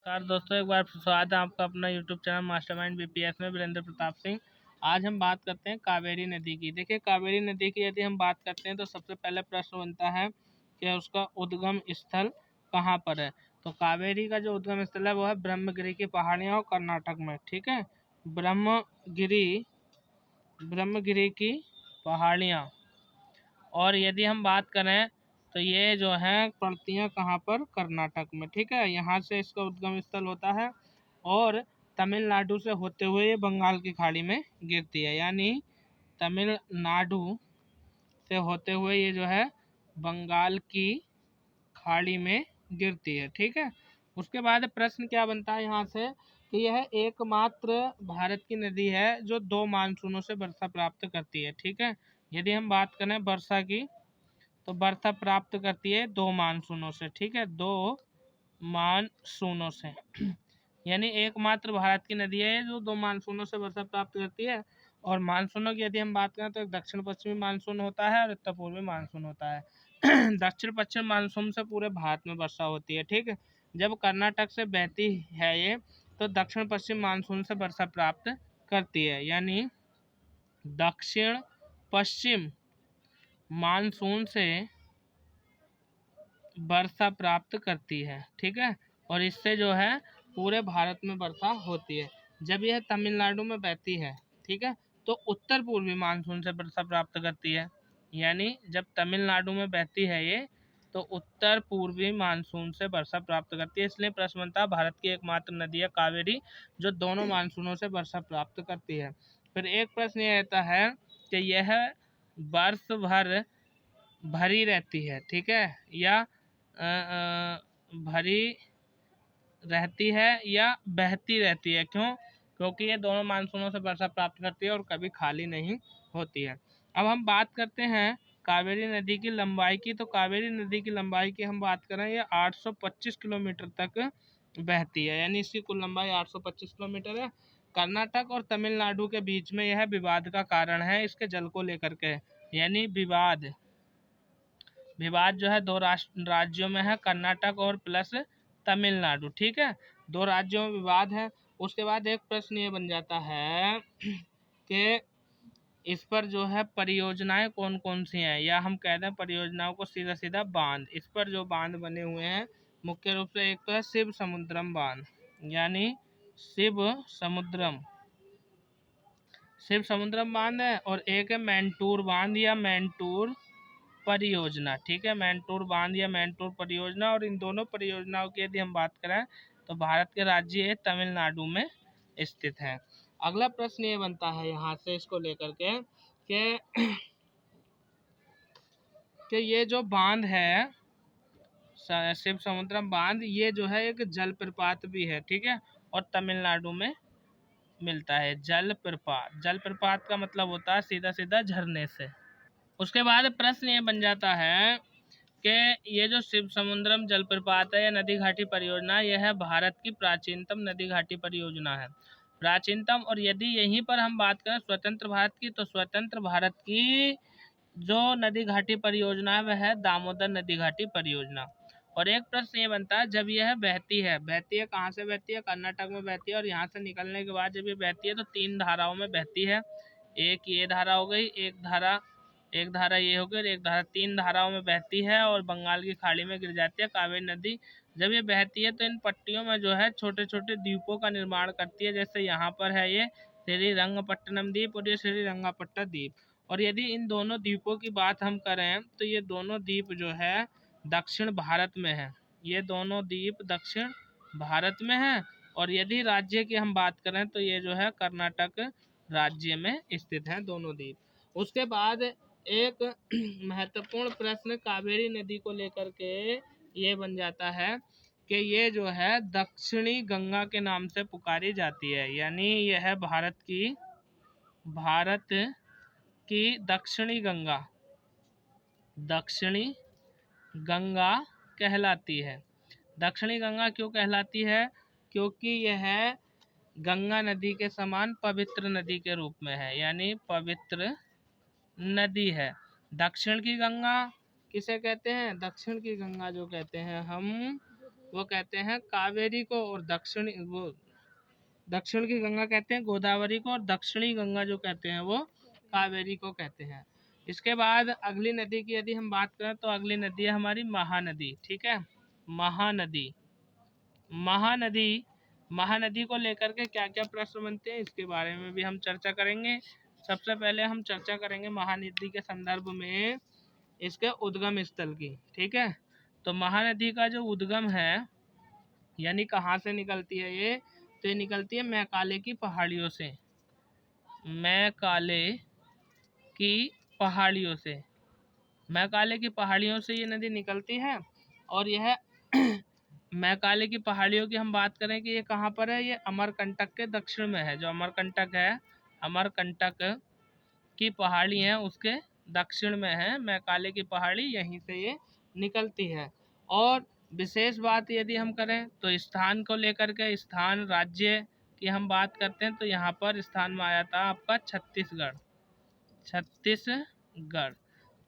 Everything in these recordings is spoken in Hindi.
नमस्कार दोस्तों, एक बार फिर स्वागत है आपका अपना यूट्यूब चैनल मास्टरमाइंड बीपीएस में वीरेंद्र प्रताप सिंह। आज हम बात करते हैं कावेरी नदी की। देखिए, कावेरी नदी की यदि हम बात करते हैं तो सबसे पहले प्रश्न बनता है कि उसका उद्गम स्थल कहाँ पर है। तो कावेरी का जो उद्गम स्थल है वो है ब्रह्मगिरी की पहाड़ियाँ और कर्नाटक में। ठीक है, ब्रह्मगिरी की पहाड़ियाँ। और यदि हम बात करें तो ये जो है पड़ती हैं कहाँ पर, कर्नाटक में। ठीक है, यहाँ से इसका उद्गम स्थल होता है और तमिलनाडु से होते हुए ये बंगाल की खाड़ी में गिरती है। यानी तमिलनाडु से होते हुए ये जो है बंगाल की खाड़ी में गिरती है। ठीक है, उसके बाद प्रश्न क्या बनता है यहाँ से कि यह एकमात्र भारत की नदी है जो 2 मानसूनों से वर्षा प्राप्त करती है। ठीक है, यदि हम बात करें वर्षा की तो वर्षा प्राप्त करती है 2 मानसूनों से। ठीक है, 2 मानसूनों से यानी एकमात्र भारत की नदी है जो 2 मानसूनों से वर्षा प्राप्त करती है। और मानसूनों की यदि हम बात करें तो एक दक्षिण पश्चिमी मानसून होता है और उत्तर पूर्वी मानसून होता है। दक्षिण पश्चिम मानसून से पूरे भारत में वर्षा होती है। ठीक है, जब कर्नाटक से बहती है ये तो दक्षिण पश्चिम मानसून से वर्षा प्राप्त करती है। यानी दक्षिण पश्चिम मानसून से वर्षा प्राप्त करती है। ठीक है, और इससे जो है पूरे भारत में वर्षा होती है। जब यह तमिलनाडु में बहती है, ठीक है, तो उत्तर पूर्वी मानसून से वर्षा प्राप्त करती है। यानी जब तमिलनाडु में बहती है ये तो उत्तर पूर्वी मानसून से वर्षा प्राप्त करती है। इसलिए प्रश्न बनता है भारत की एकमात्र नदी है कावेरी जो दोनों मानसूनों से वर्षा प्राप्त करती है। फिर एक प्रश्न ये रहता है कि यह वर्ष भर भरी रहती है। ठीक है, या भरी रहती है या बहती रहती है। क्यों? क्योंकि ये दोनों मानसूनों से वर्षा प्राप्त करती है और कभी खाली नहीं होती है। अब हम बात करते हैं कावेरी नदी की लंबाई की। तो कावेरी नदी की लंबाई की हम बात करें, ये 825 किलोमीटर तक बहती है। यानी इसकी कुल लंबाई 825 किलोमीटर है। कर्नाटक और तमिलनाडु के बीच में यह विवाद का कारण है इसके जल को लेकर के। यानी विवाद जो है 2 राज्यों में है, कर्नाटक और प्लस तमिलनाडु। ठीक है, 2 राज्यों में विवाद है। उसके बाद एक प्रश्न ये बन जाता है कि इस पर जो है परियोजनाएं कौन कौन सी हैं, या हम कहते हैं परियोजनाओं को सीधा सीधा बांध। इस पर जो बांध बने हुए हैं मुख्य रूप से एक तो है शिव समुद्रम बांध, यानी शिव समुद्रम बांध है, और एक है मैंटूर बांध या मैंटूर परियोजना। ठीक है, मैंटूर बांध या मैंटूर परियोजना। और इन दोनों परियोजनाओं की यदि हम बात करें तो भारत के राज्य तमिलनाडु में स्थित है। अगला प्रश्न ये बनता है यहाँ से इसको लेकर के कि ये जो बांध है शिव समुद्रम बांध, ये जो है एक जलप्रपात भी है। ठीक है, और तमिलनाडु में मिलता है। जलप्रपात का मतलब होता है सीधा सीधा झरने से। उसके बाद प्रश्न ये बन जाता है कि ये जो शिव समुद्रम जलप्रपात है या नदी घाटी परियोजना, यह है भारत की प्राचीनतम नदी घाटी परियोजना है। प्राचीनतम। और यदि यहीं पर हम बात करें स्वतंत्र भारत की, तो स्वतंत्र भारत की जो नदी घाटी परियोजना है वह है दामोदर नदी घाटी परियोजना। और एक प्रश्न ये बनता है, जब यह बहती है कहाँ से बहती है? कर्नाटक में बहती है। और यहाँ से निकलने के बाद जब ये बहती है तो 3 धाराओं में बहती है। एक ये धारा हो गई, एक धारा ये हो गई, और एक धारा, 3 धाराओं में बहती है और बंगाल की खाड़ी में गिर जाती है। कावेरी नदी जब ये बहती है तो इन पट्टियों में जो है छोटे छोटे द्वीपों का निर्माण करती है। जैसे यहाँ पर है ये श्रीरंगपट्टनम द्वीप और ये श्रीरंगापट्टा द्वीप। और यदि इन दोनों द्वीपों की बात हम करें तो ये दोनों द्वीप जो है दक्षिण भारत में है। ये दोनों द्वीप दक्षिण भारत में है। और यदि राज्य की हम बात करें तो ये जो है कर्नाटक राज्य में स्थित हैं दोनों द्वीप। उसके बाद एक महत्वपूर्ण प्रश्न कावेरी नदी को लेकर के ये बन जाता है कि ये जो है दक्षिणी गंगा के नाम से पुकारी जाती है। यानी यह भारत की दक्षिणी गंगा कहलाती है। दक्षिणी गंगा क्यों कहलाती है? क्योंकि यह गंगा नदी के समान पवित्र नदी के रूप में है। यानी पवित्र नदी है। दक्षिण की गंगा किसे कहते हैं? दक्षिण की गंगा जो कहते हैं हम वो कहते हैं कावेरी को, और दक्षिण की गंगा कहते हैं गोदावरी को, और दक्षिणी गंगा जो कहते हैं वो कावेरी को कहते हैं। इसके बाद अगली नदी की यदि हम बात करें तो अगली नदी है हमारी महानदी। ठीक है, महानदी। महानदी महानदी को लेकर के क्या क्या प्रश्न बनते हैं इसके बारे में भी हम चर्चा करेंगे। सबसे पहले हम चर्चा करेंगे महानदी के संदर्भ में इसके उद्गम स्थल की। ठीक है, तो महानदी का जो उद्गम है यानी कहाँ से निकलती है ये, तो ये निकलती है मैकाले की पहाड़ियों से। मैकाले की पहाड़ियों से, मैकाले की पहाड़ियों से ये नदी निकलती है। और यह मैकाले की पहाड़ियों की हम बात करें कि ये कहाँ पर है, ये अमरकंटक के दक्षिण में है। जो अमरकंटक है, अमरकंटक की पहाड़ी है उसके दक्षिण में है मैकाले की पहाड़ी, यहीं से ये निकलती है। और विशेष बात यदि हम करें तो स्थान को लेकर के, स्थान राज्य की हम बात करते हैं तो यहाँ पर स्थान में आया था आपका छत्तीसगढ़। छत्तीसगढ़,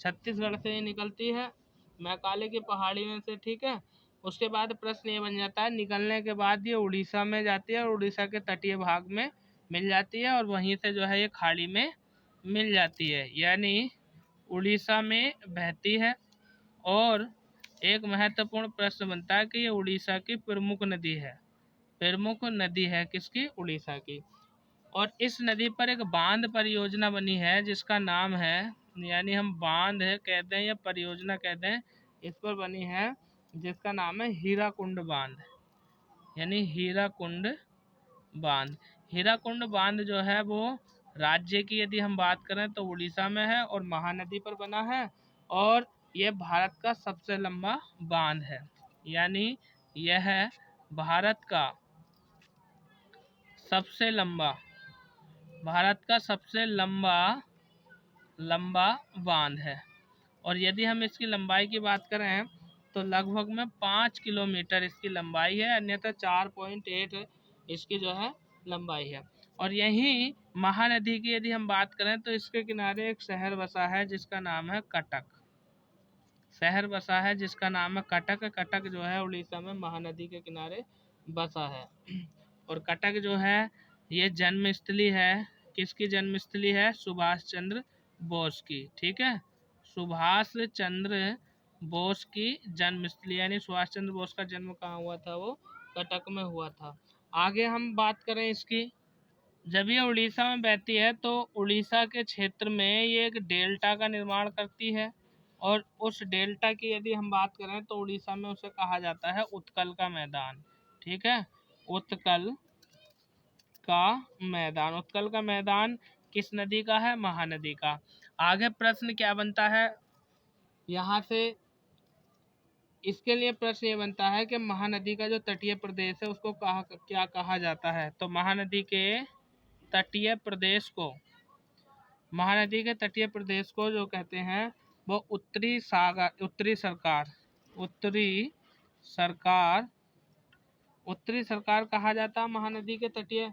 छत्तीसगढ़ से ये निकलती है मैकाले की पहाड़ी में से। ठीक है, उसके बाद प्रश्न ये बन जाता है, निकलने के बाद ये उड़ीसा में जाती है और उड़ीसा के तटीय भाग में मिल जाती है और वहीं से जो है ये खाड़ी में मिल जाती है, यानी उड़ीसा में बहती है। और एक महत्वपूर्ण प्रश्न बनता है कि ये उड़ीसा की प्रमुख नदी है। प्रमुख नदी है किसकी, उड़ीसा की। और इस नदी पर एक बांध परियोजना बनी है जिसका नाम है, यानी हम बांध कहते हैं या परियोजना कहते हैं, इस पर बनी है जिसका नाम है हीराकुंड बांध, यानी हीराकुंड बांध। हीराकुंड बांध जो है वो राज्य की यदि हम बात करें तो उड़ीसा में है और महानदी पर बना है। और यह भारत का सबसे लंबा बांध है, यानी यह भारत का सबसे लंबा, भारत का सबसे लंबा बांध है। और यदि हम इसकी लंबाई की बात करें तो लगभग में 5 किलोमीटर इसकी लंबाई है, अन्यथा 4.8 इसकी जो है लंबाई है। और यहीं महानदी की यदि हम बात करें तो इसके किनारे एक शहर बसा है जिसका नाम है कटक। शहर बसा है जिसका नाम है कटक। कटक जो है उड़ीसा में महानदी के किनारे बसा है। और कटक जो है ये जन्मस्थली है, किसकी जन्मस्थली है, सुभाष चंद्र बोस की। ठीक है, सुभाष चंद्र बोस की जन्मस्थली, यानी सुभाष चंद्र बोस का जन्म कहाँ हुआ था, वो कटक में हुआ था। आगे हम बात करें इसकी, जब ये उड़ीसा में बहती है तो उड़ीसा के क्षेत्र में ये एक डेल्टा का निर्माण करती है। और उस डेल्टा की यदि हम बात करें तो उड़ीसा में उसे कहा जाता है उत्कल का मैदान। ठीक है, उत्कल का मैदान। उत्कल का मैदान किस नदी का है, महानदी का। आगे प्रश्न क्या बनता है यहाँ से, इसके लिए प्रश्न ये बनता है कि महानदी का जो तटीय प्रदेश है उसको क्या कहा जाता है। तो महानदी के तटीय प्रदेश को, महानदी के तटीय प्रदेश को जो कहते हैं वो उत्तरी सागर, उत्तरी सरकार, उत्तरी सरकार, उत्तरी सरकार कहा जाता है महानदी के तटीय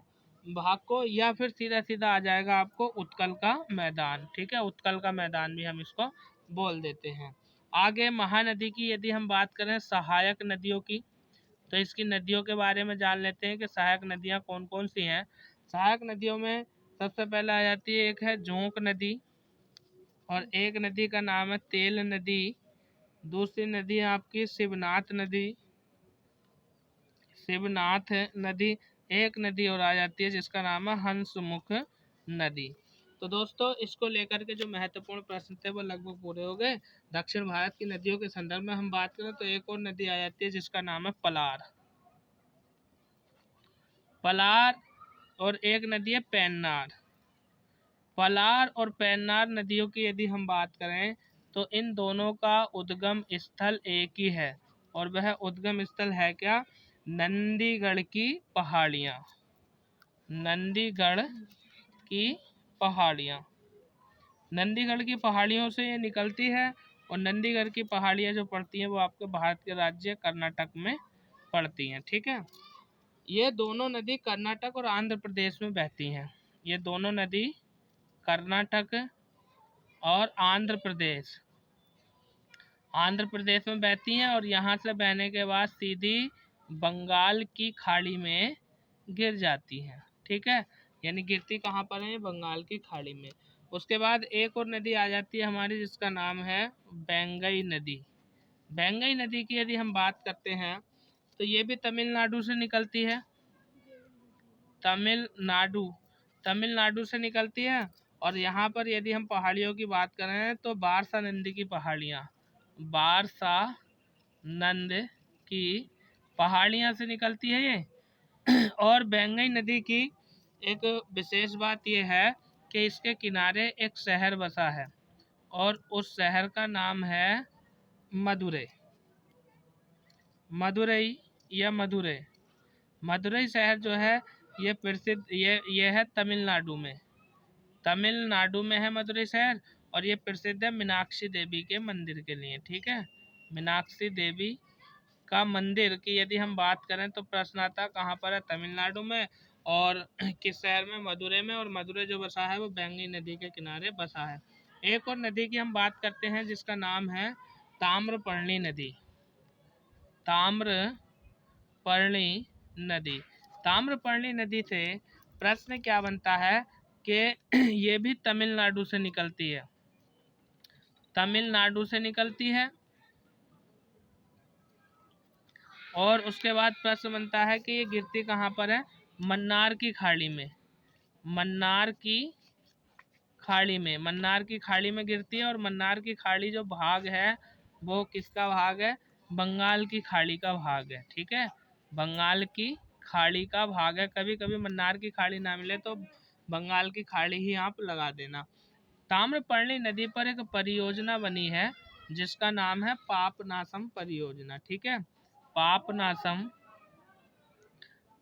भाग को, या फिर सीधा सीधा आ जाएगा आपको उत्कल का मैदान। ठीक है, उत्कल का मैदान भी हम इसको बोल देते हैं। आगे महानदी की यदि हम बात करें सहायक नदियों की, तो इसकी नदियों के बारे में जान लेते हैं कि सहायक नदियां कौन कौन सी हैं। सहायक नदियों में सबसे पहले आ जाती है, एक है जोंक नदी, और एक नदी का नाम है तेल नदी। दूसरी नदी है आपकी शिवनाथ नदी, शिवनाथ नदी। एक नदी और आ जाती है जिसका नाम है हंसमुख नदी। तो दोस्तों इसको लेकर के जो महत्वपूर्ण प्रश्न थे वो लगभग पूरे हो गए। दक्षिण भारत की नदियों के संदर्भ में हम बात करें तो एक और नदी आ जाती है जिसका नाम है पलार, पलार। और एक नदी है पेन्नार। पलार और पेन्नार नदियों की यदि हम बात करें तो इन दोनों का उद्गम स्थल एक ही है, और वह उद्गम स्थल है क्या, नंदीगढ़ की पहाड़ियाँ। नंदीगढ़ की पहाड़ियाँ, नंदीगढ़ की पहाड़ियों से ये निकलती है। और नंदीगढ़ की पहाड़ियाँ जो पड़ती हैं वो आपके भारत के राज्य कर्नाटक में पड़ती हैं। ठीक है, ये दोनों नदी कर्नाटक और आंध्र प्रदेश में बहती हैं। ये दोनों नदी कर्नाटक और आंध्र प्रदेश में बहती हैं, और यहाँ से बहने के बाद सीधी बंगाल की खाड़ी में गिर जाती हैं। ठीक है, यानी गिरती कहाँ पर है, बंगाल की खाड़ी में। उसके बाद एक और नदी आ जाती है हमारी जिसका नाम है बेंगई नदी। बेंगई नदी की यदि हम बात करते हैं तो ये भी तमिलनाडु से निकलती है, तमिलनाडु से निकलती है। और यहाँ पर यदि हम पहाड़ियों की बात करें तो बारसा नंदी की पहाड़ियाँ, बारसा नंद की पहाड़ियाँ से निकलती है ये। और बेंगई नदी की एक विशेष बात यह है कि इसके किनारे एक शहर बसा है और उस शहर का नाम है मदुरै, मदुरई या मदुरै। मदुरई शहर जो है ये प्रसिद्ध, ये है तमिलनाडु में है मदुरई शहर। और ये प्रसिद्ध है मीनाक्षी देवी के मंदिर के लिए। ठीक है, मीनाक्षी देवी का मंदिर की यदि हम बात करें तो प्रश्न आता कहाँ पर है, तमिलनाडु में। और किस शहर में, मदुरै में। और मदुरै जो बसा है वो बेंगई नदी के किनारे बसा है। एक और नदी की हम बात करते हैं जिसका नाम है ताम्रपर्णी नदी, ताम्रपर्णी नदी। ताम्रपर्णी नदी से प्रश्न क्या बनता है कि ये भी तमिलनाडु से निकलती है, तमिलनाडु से निकलती है। और उसके बाद प्रश्न बनता है कि ये गिरती कहाँ पर है, मन्नार की खाड़ी में, मन्नार की खाड़ी में, मन्नार की खाड़ी में गिरती है। और मन्नार की खाड़ी जो भाग है वो किसका भाग है, बंगाल की खाड़ी का भाग है। ठीक है, बंगाल की खाड़ी का भाग है। कभी कभी मन्नार की खाड़ी ना मिले तो बंगाल की खाड़ी ही आप लगा देना। ताम्रपर्णी नदी पर एक परियोजना बनी है जिसका नाम है पापनासम परियोजना। ठीक है,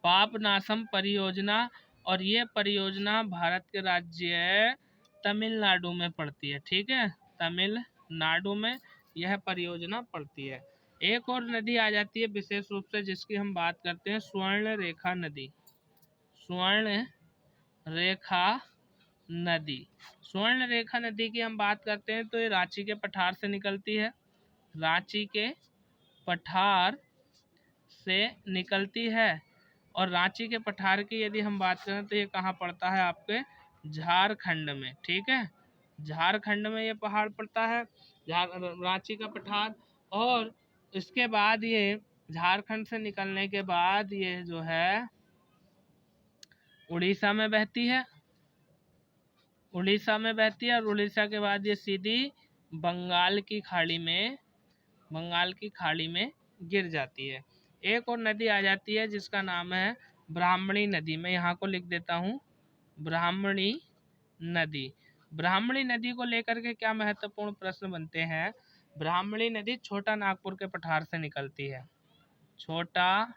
पापनासम परियोजना। और ये परियोजना भारत के राज्य तमिलनाडु में पड़ती है। ठीक है, तमिलनाडु में यह परियोजना पड़ती है। एक और नदी आ जाती है विशेष रूप से जिसकी हम बात करते हैं, स्वर्ण रेखा नदी, स्वर्ण रेखा नदी। स्वर्ण रेखा नदी की हम बात करते हैं तो ये रांची के पठार से निकलती है, रांची के पठार से निकलती है। और रांची के पठार की यदि हम बात करें तो ये कहाँ पड़ता है, आपके झारखंड में। ठीक है, झारखंड में ये पहाड़ पड़ता है, रांची का पठार। और इसके बाद ये झारखंड से निकलने के बाद ये जो है उड़ीसा में बहती है, उड़ीसा में बहती है। और उड़ीसा के बाद ये सीधी बंगाल की खाड़ी में, बंगाल की खाड़ी में गिर जाती है। एक और नदी आ जाती है जिसका नाम है ब्राह्मणी नदी। मैं यहाँ को लिख देता हूँ, ब्राह्मणी नदी। ब्राह्मणी नदी को लेकर के क्या महत्वपूर्ण प्रश्न बनते हैं। ब्राह्मणी नदी छोटा नागपुर के पठार से निकलती है, छोटा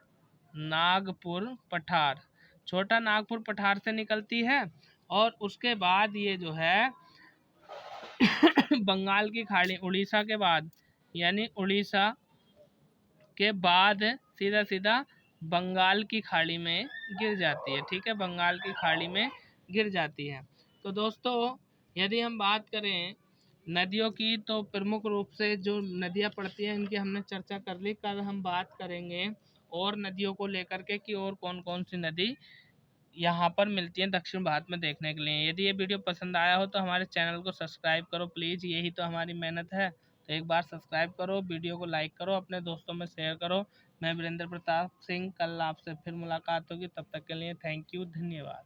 नागपुर पठार, छोटा नागपुर पठार से निकलती है। और उसके बाद ये जो है बंगाल की खाड़ी, उड़ीसा के बाद, यानी उड़ीसा के बाद सीधा सीधा बंगाल की खाड़ी में गिर जाती है। ठीक है, बंगाल की खाड़ी में गिर जाती है। तो दोस्तों यदि हम बात करें नदियों की तो प्रमुख रूप से जो नदियाँ पड़ती हैं इनकी हमने चर्चा कर ली। कल हम बात करेंगे और नदियों को लेकर के कि और कौन कौन सी नदी यहाँ पर मिलती है दक्षिण भारत में देखने के लिए। यदि ये वीडियो पसंद आया हो तो हमारे चैनल को सब्सक्राइब करो प्लीज़, यही तो हमारी मेहनत है। तो एक बार सब्सक्राइब करो, वीडियो को लाइक करो, अपने दोस्तों में शेयर करो। मैं वीरेंद्र प्रताप सिंह, कल आपसे फिर मुलाकात होगी, तब तक के लिए थैंक यू, धन्यवाद।